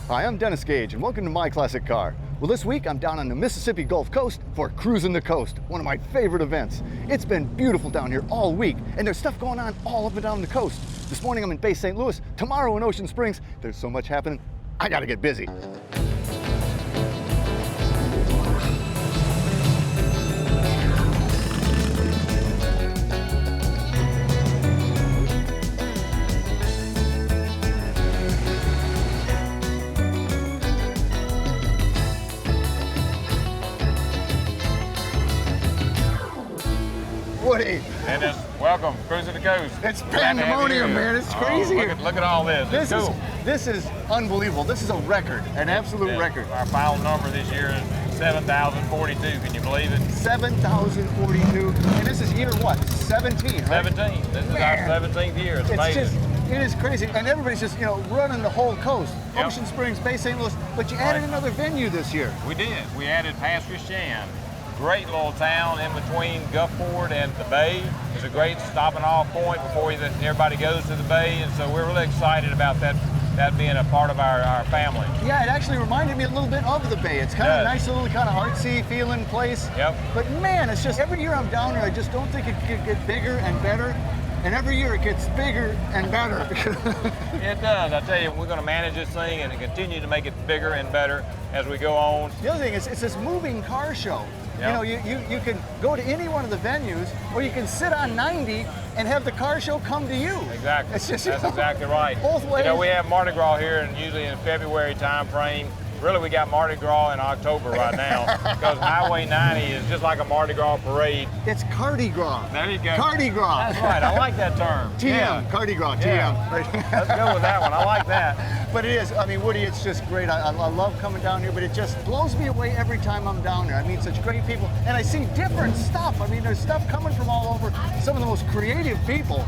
Hi, I'm Dennis Gage, and welcome to My Classic Car. Well, this week I'm down on the Mississippi Gulf Coast for Cruisin the Coast, one of my favorite events. It's been beautiful down here all week, and there's stuff going on all up and down the coast. This morning I'm in Bay St. Louis, tomorrow in Ocean Springs. There's so much happening, I gotta get busy. Woody. Dennis, welcome, Cruisin the Coast. It's pandemonium, man. It's crazy. Look at all this. It's cool. This is unbelievable. This is a record, an absolute record. Our final number this year is 7,042. Can you believe it? 7,042. And this is year what? 17, right? 17. This is our 17th year. It's amazing. It is crazy. And everybody's just, running the whole coast. Yep. Ocean Springs, Bay St. Louis. But you added another venue this year. We did. We added Pass Christian. Great little town in between Gulfport and the Bay. It's a great stopping off point before everybody goes to the Bay, and so we're really excited about that being a part of our family. Yeah, it actually reminded me a little bit of the Bay. It's kind of a nice little kind of artsy feeling place. Yep. But man, it's just every year I'm down here, I just don't think it could get bigger and better. And every year it gets bigger and better. It does. I tell you, we're going to manage this thing and continue to make it bigger and better as we go on. The other thing is, it's this moving car show. Yep. You can go to any one of the venues, or you can sit on 90 and have the car show come to you. Exactly. It's just, That's exactly right. Both ways. We have Mardi Gras here, and usually in February time frame. Really, we got Mardi Gras in October right now because Highway 90 is just like a Mardi Gras parade. It's Cardi Gras. There you go. Cardi Gras. That's right. I like that term. TM. Yeah. Cardi Gras. TM. Yeah. Let's go with that one. I like that. But it is. I mean, Woody, it's just great. I love coming down here, but it just blows me away every time I'm down here. I meet such great people, and I see different stuff. I mean, there's stuff coming from all over. Some of the most creative people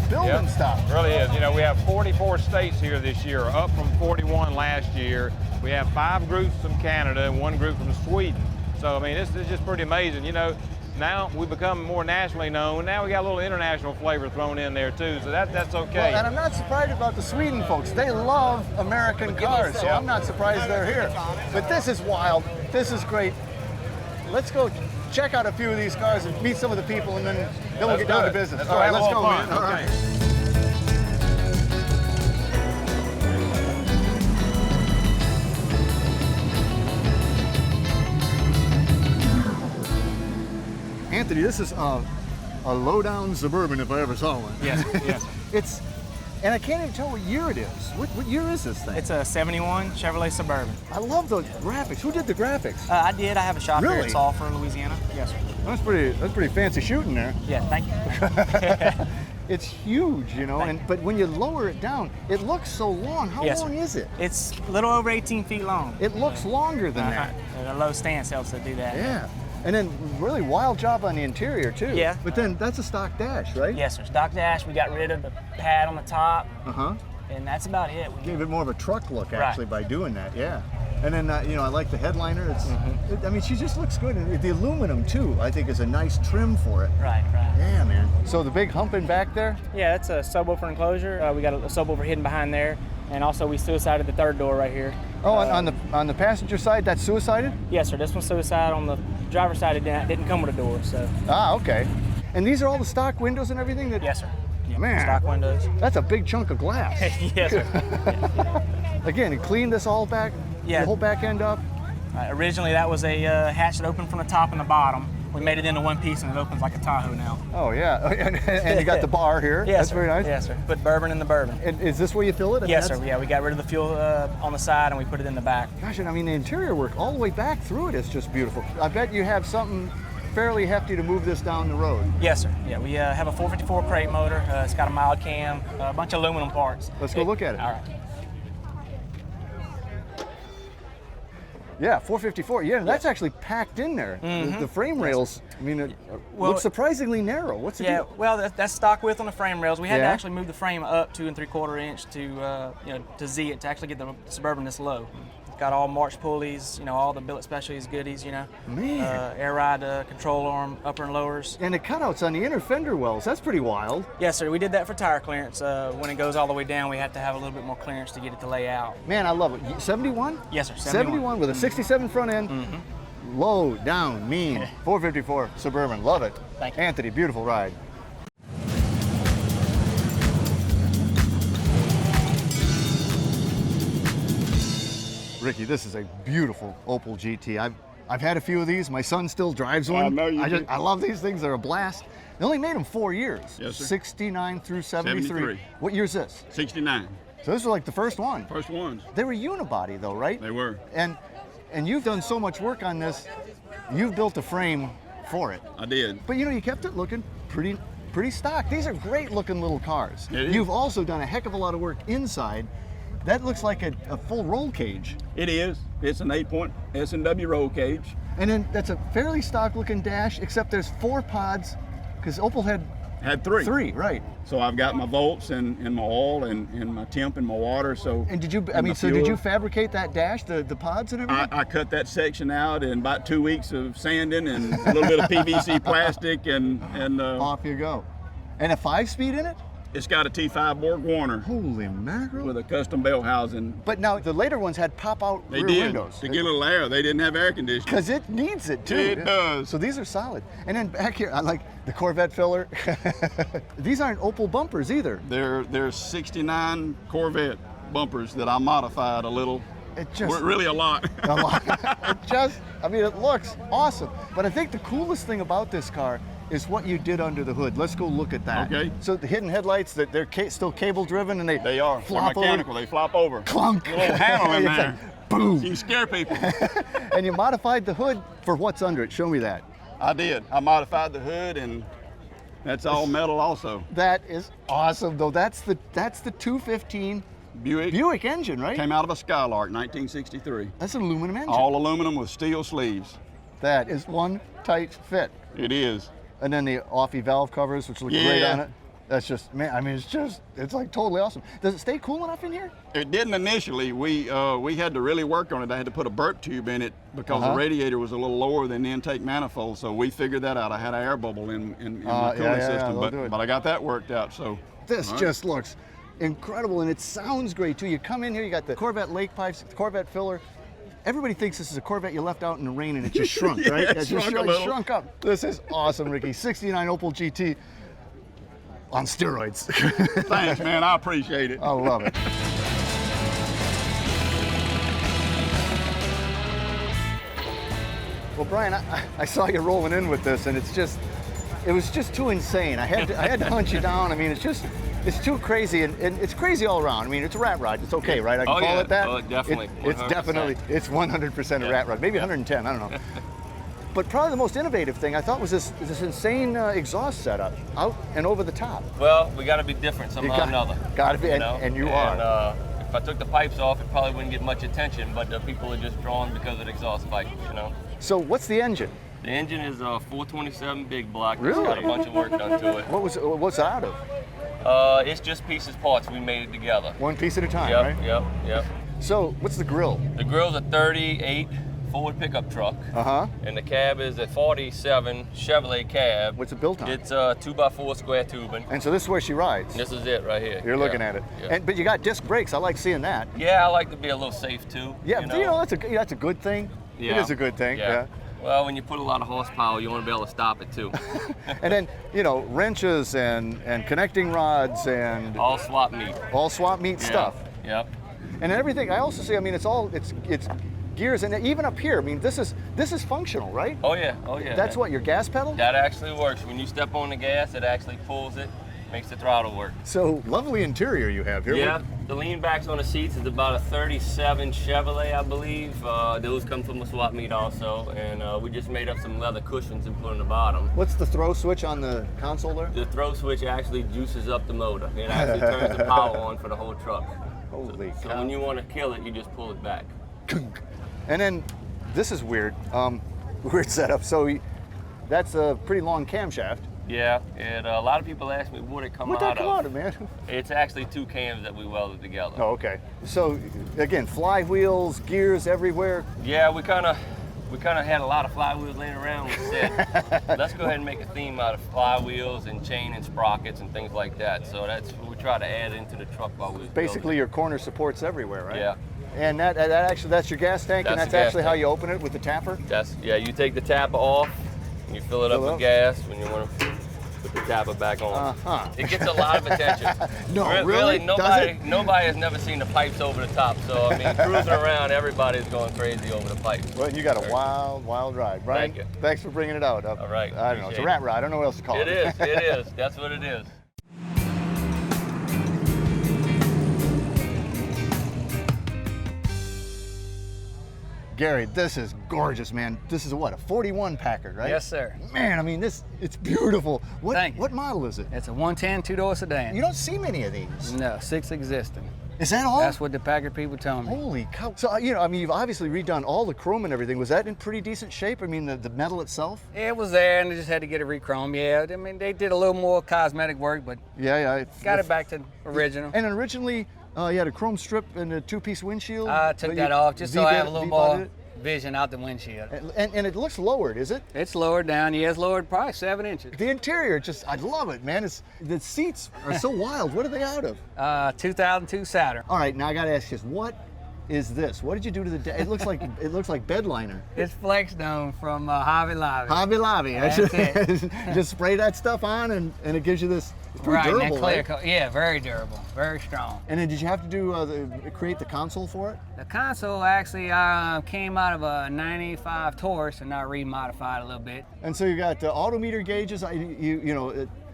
building stuff. It really is. We have 44 states here this year, up from 41 last year. We have 5 groups from Canada and 1 group from Sweden. So, I mean, this is just pretty amazing. Now we become more nationally known. Now we got a little international flavor thrown in there too, so that's okay. Well, and I'm not surprised about the Sweden folks. They love American cars, so I'm not surprised they're here. But this is wild. This is great. Let's go check out a few of these cars and meet some of the people, and then we'll get down to business. All right, let's go, man. All right. Anthony, this is a low-down Suburban if I ever saw one. Yes. And I can't even tell what year it is. What year is this thing? It's a 71 Chevrolet Suburban. I love those graphics. Who did the graphics? I did. I have a shop here in Sulphur, Louisiana. Yes, sir. That's pretty fancy shooting there. Yeah, thank you. It's huge, but when you lower it down, it looks so long. How long is it? It's a little over 18 feet long. It looks longer than that. And a low stance helps to do that. Yeah. And then really wild job on the interior too. Yeah. But then that's a stock dash, right? Yes, sir. Stock dash. We got rid of the pad on the top. And that's about it. Gave it more of a truck look actually by doing that. Yeah. And then I like the headliner. I mean, she just looks good. And the aluminum too, I think, is a nice trim for it. Right. Yeah, man. So the big hump in back there? Yeah, it's a subwoofer enclosure. We got a subwoofer hidden behind there, and also we suicided the third door right here. Oh, on the passenger side, that's suicided? Yes, sir. This one's suicide. On the driver's side, it didn't come with a door. So. Ah, okay. And these are all the stock windows and everything? Yes, sir. Yeah, man, stock windows. That's a big chunk of glass. Yes, sir. Again, you cleaned this all back, the whole back end up? Originally, that was a hatch that opened from the top and the bottom. We made it into one piece, and it opens like a Tahoe now. Oh, yeah. And you got the bar here. Yes, that's sir. Very nice. Yes, sir. Put bourbon in the bourbon. And is this where you fill it? Yes, sir. Yeah, we got rid of the fuel on the side, and we put it in the back. Gosh, and I mean, the interior work all the way back through it is just beautiful. I bet you have something fairly hefty to move this down the road. Yes, sir. Yeah, we have a 454 crate motor. It's got a mild cam, a bunch of aluminum parts. Let's go look at it. All right. Yeah, 454. Yeah, that's actually packed in there. The frame rails, I mean, it looks surprisingly narrow. What's the deal? Well, that's stock width on the frame rails. We had to actually move the frame up 2 3/4 inch to Z it to actually get the Suburban this low. Got all March pulleys, you know, all the billet specialties goodies, you know. Man. Air ride control arm, upper and lowers. And the cutouts on the inner fender wells, that's pretty wild. Yes, sir. We did that for tire clearance. When it goes all the way down, we have to have a little bit more clearance to get it to lay out. Man, I love it. 71? Yes, sir. 71 with a 67 front end. Low, down, mean. 454 Suburban. Love it. Thank you. Anthony, beautiful ride. Ricky, this is a beautiful Opel GT. I've had a few of these. My son still drives one. I know you do. I love these things. They're a blast. They only made them 4 years. Yes, sir. 69 through 73. 73. What year's this? 69. So this was like the first one. First ones. They were unibody though, right? They were. And you've done so much work on this. You've built a frame for it. I did. But you know, you kept it looking pretty stock. These are great looking little cars. It is. You've also done a heck of a lot of work inside. That looks like a full roll cage. It is. It's an 8-point S&W roll cage. And then that's a fairly stock looking dash, except there's 4 pods, because Opel had Had 3. 3, right. So I've got my volts and my oil and my temp and my water. So. And did you, and my did fuel. you fabricate that dash, the pods and everything? I cut that section out in about 2 weeks of sanding and a little bit of PVC plastic and Off you go. And a 5-speed in it? it's got a T5 Borg Warner Holy mackerel. with a custom bell housing. But now the later ones had pop-out They rear did windows. to get a little air. They didn't have air conditioning. Because it needs it too. It does. So these are solid. And then back here, I like the Corvette filler. These aren't Opel bumpers either. They're 69 Corvette bumpers that I modified a little. It just Really a lot. a lot. It looks awesome. But I think the coolest thing about this car is what you did under the hood. Let's go look at that. Okay. So the hidden headlights, they're still cable driven and They are. flop They're mechanical. over. They flop over. Clunk. A little handle in It's there. like, boom. You can scare people. And you modified the hood for what's under it. Show me that. I did. I modified the hood, and that's all metal also. That is awesome though. That's the 215 Buick engine, right? Came out of a Skylark, 1963. That's an aluminum engine. All aluminum with steel sleeves. That is one tight fit. It is. And then the Offie valve covers, which look great on it. That's just, man, I mean, it's like totally awesome. Does it stay cool enough in here? It didn't initially. We had to really work on it. I had to put a burp tube in it because the radiator was a little lower than the intake manifold. So we figured that out. I had an air bubble in my cooling system, but I got that worked out. So this just looks incredible, and it sounds great too. You come in here, you got the Corvette lake pipes, the Corvette filler. Everybody thinks this is a Corvette you left out in the rain and it just shrunk, right? It shrunk up. This is awesome, Ricky. 69 Opel GT on steroids. Thanks, man. I appreciate it. I love it. Well, Brian, I saw you rolling in with this, and it was just too insane. I had to hunt you down. I mean, it's too crazy, and it's crazy all around. I mean, it's a rat rod. It's okay, right? I can call it that? Oh, definitely. It's definitely, it's 100% a rat rod. Maybe 110, I don't know. But probably the most innovative thing I thought was this insane exhaust setup, out and over the top. Well, we got to be different somehow or another. Got to be, you know? and you are. If I took the pipes off, it probably wouldn't get much attention, but the people are just drawn because of the exhaust pipe, you know? So what's the engine? The engine is a 427 big block. Really? It's got a bunch of work done to it. What's it out of? It's just pieces, parts. We made it together. One piece at a time, right? Yep. So what's the grill? The grill's a 38 Ford pickup truck. And the cab is a 47 Chevrolet cab. What's it built on? It's a 2x4 square tubing. And so this is where she rides. This is it right here. You're looking at it. Yeah. But you got disc brakes. I like seeing that. Yeah, I like to be a little safe too. Yeah, you you know, know? that's a good thing. Yeah. It is a good thing. Yeah. Well, when you put a lot of horsepower, you want to be able to stop it too. And then, you know, wrenches and connecting rods and All swap meet. all swap meet stuff. Yep. And everything. I also see. I mean, it's gears, and even up here. I mean, this is functional, right? Oh yeah. That's what, your gas pedal? That actually works. When you step on the gas, it actually pulls it, makes the throttle work. So lovely interior you have here. Yeah. The lean backs on the seats is about a 37 Chevrolet, I believe. Those come from a swap meet also, and we just made up some leather cushions and put on the bottom. What's the throw switch on the console there? The throw switch actually juices up the motor. It actually turns the power on for the whole truck. Holy So cow. when you want to kill it, you just pull it back. And then this is weird. Weird setup. So that's a pretty long camshaft. Yeah, and a lot of people ask me what it come What'd out that come of. out of, man? It's actually 2 cams that we welded together. Oh, okay. So again, flywheels, gears everywhere. Yeah, we kind of had a lot of flywheels laying around. We said, let's go ahead and make a theme out of flywheels and chain and sprockets and things like that. So that's what we try to add into the truck while we was Basically, building. your corner supports everywhere, right? Yeah. And that's your gas tank, and That's that's the gas actually how tank. you open it with the tapper. Yeah, you take the tapper off and you fill it up with gas when you want to put the tapper back on. It gets a lot of attention. No, really? Does Nobody it? nobody has never seen the pipes over the top. So I mean, cruising around, everybody's going crazy over the pipes. Well, you got a wild, wild ride, Brian. Thank you. Thanks for bringing it out. All right, I don't know. It's a appreciate rat ride. I don't know what else to call it. It is. That's what it is. Gary, this is gorgeous, man. This is a what, a 41 Packard, right? Yes, sir. Man, I mean, it's beautiful. Thank you. What model is it? It's a 110 two-door sedan. You don't see many of these. No, 6 existing. Is that all? That's what the Packard people told me. Holy cow. So, I mean, you've obviously redone all the chrome and everything. Was that in pretty decent shape? I mean, the metal itself? It was there, and they just had to get it re-chromed. Yeah, I mean, they did a little more cosmetic work, but Yeah. got it back to original. And originally, you had a chrome strip and a 2-piece windshield. I took but that you off just so I have a little V-bodied more vision out the windshield. And it looks lowered, is it? It's lowered down. Yeah, it's lowered probably 7 inches. The interior, I love it, man. The seats are so wild. What are they out of? 2002 Saturn. All right, now I got to ask you this. What is this? What did you do to the? It looks like bed liner. It's Flex Dome from Hobby Lobby. Hobby Lobby. That's it. Just spray that stuff on, and it gives you this. It's pretty Right, durable, that clear right? coat. Yeah, very durable, very strong. And then did you have to do create the console for it? The console actually came out of a 95 Taurus, and I remodified a little bit. And so you got auto-meter gauges.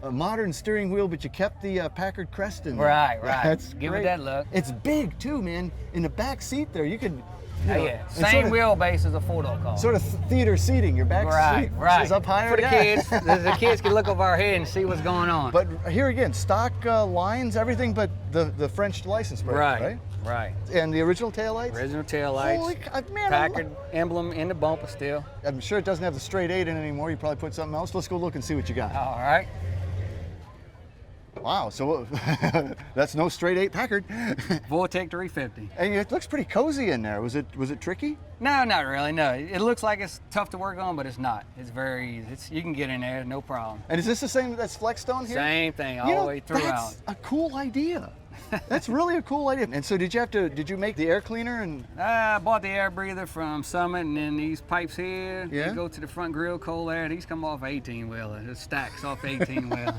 A modern steering wheel, but you kept the Packard crest in there. Right. That's Give great. it that look. It's big too, man. In the back seat there, you could. Yeah, same wheelbase as a 4-door car. Sort of theater seating. Your back seat is up higher. For the kids, the kids can look over our head and see what's going on. But here again, stock lines, everything but the French license plate, right? Right. And the original taillights? Original taillights. Holy man. Packard emblem in the bumper still. I'm sure it doesn't have the straight 8 in it anymore. You probably put something else. Let's go look and see what you got. All right. Wow, so that's no straight 8 Packard. Vortec 350. And it looks pretty cozy in there. Was it tricky? No, not really. No, it looks like it's tough to work on, but it's not. It's very easy. You can get in there, no problem. And is this the same that's Flexstone here? Same thing all the way throughout. That's a cool idea. That's really a cool idea. And so did you make the air cleaner? And I bought the air breather from Summit, and then these pipes here, Yeah? they go to the front grill cold air. These come off 18-wheeler. It stacks off 18-wheeler.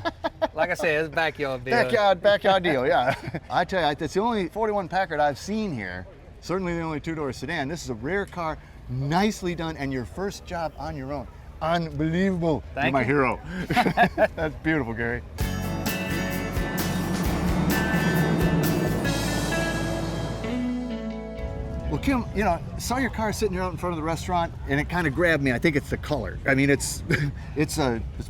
Like I said, it's backyard deal. Backyard deal, yeah. I tell you, it's the only 41 Packard I've seen here. Certainly the only 2-door sedan. This is a rare car, nicely done, and your first job on your own. Unbelievable. Thank You're my you. hero. That's beautiful, Gary. Well, Kim, I saw your car sitting here out in front of the restaurant, and it kind of grabbed me. I think it's the color. I mean, it's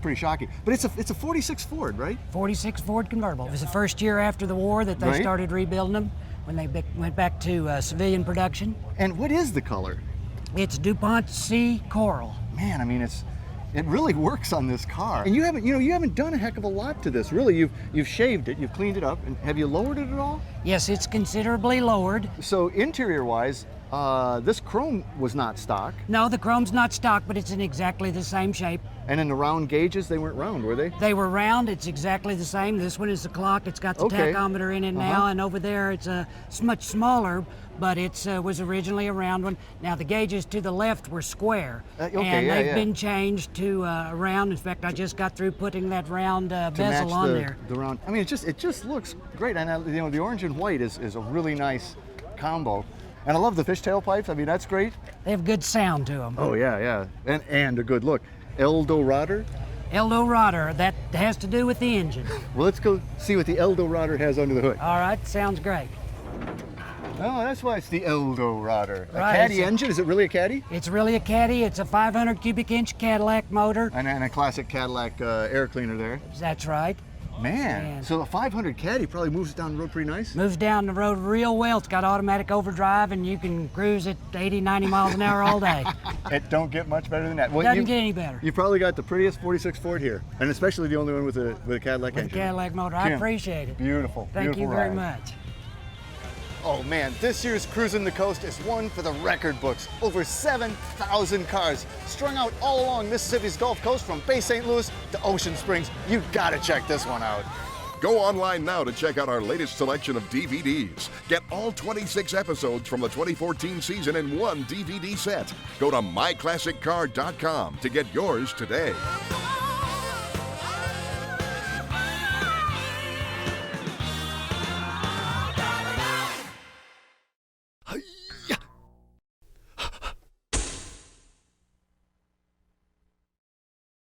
pretty shocking. But it's a 46 Ford, right? 46 Ford Convertible. It was the first year after the war that they Right. started rebuilding them when they went back to civilian production. And what is the color? It's DuPont C Coral. Man, I mean, it really works on this car. And you haven't done a heck of a lot to this, really. You've shaved it, you've cleaned it up, and have you lowered it at all? Yes, it's considerably lowered. So interior-wise, this chrome was not stock, No, the chrome's not stock, but it's in exactly the same shape. and in the round gauges, they weren't round, were they? They were round, it's exactly the same. This one is the clock, it's got the Okay. tachometer in it now, and over there it's much smaller, but it was originally a round one. Now the gauges to the left were square, Okay, and yeah, they've yeah. been changed to round. In fact, I just got through putting that round To bezel match on there. the round. I mean, it just looks great. And the orange and white is a really nice combo. And I love the fishtail pipes. I mean, that's great. They have good sound to them. Oh yeah. And a good look. Eldo rotor. Eldo rotor, that has to do with the engine. Well, let's go see what the Eldo rotor has under the hood. All right, sounds great. Oh, that's why it's the Eldo rotor. Right, A caddy it's a- engine? Is it really a caddy? It's really a caddy. It's a 500 cubic inch Cadillac motor. And a classic Cadillac air cleaner there. That's right. Man, so a 500 Caddy probably moves it down the road pretty nice? Moves down the road real well. It's got automatic overdrive, and you can cruise at 80, 90 miles an hour all day. It don't get much better than that. Well, Doesn't get any better. You probably got the prettiest 46 Ford here, and especially the only one with a Cadillac engine. With a Cadillac motor. I appreciate it. Beautiful. Thank beautiful you very ride. much. Oh man, this year's Cruisin the Coast is one for the record books. Over 7,000 cars strung out all along Mississippi's Gulf Coast from Bay St. Louis to Ocean Springs. You gotta check this one out. Go online now to check out our latest selection of DVDs. Get all 26 episodes from the 2014 season in one DVD set. Go to myclassiccar.com to get yours today.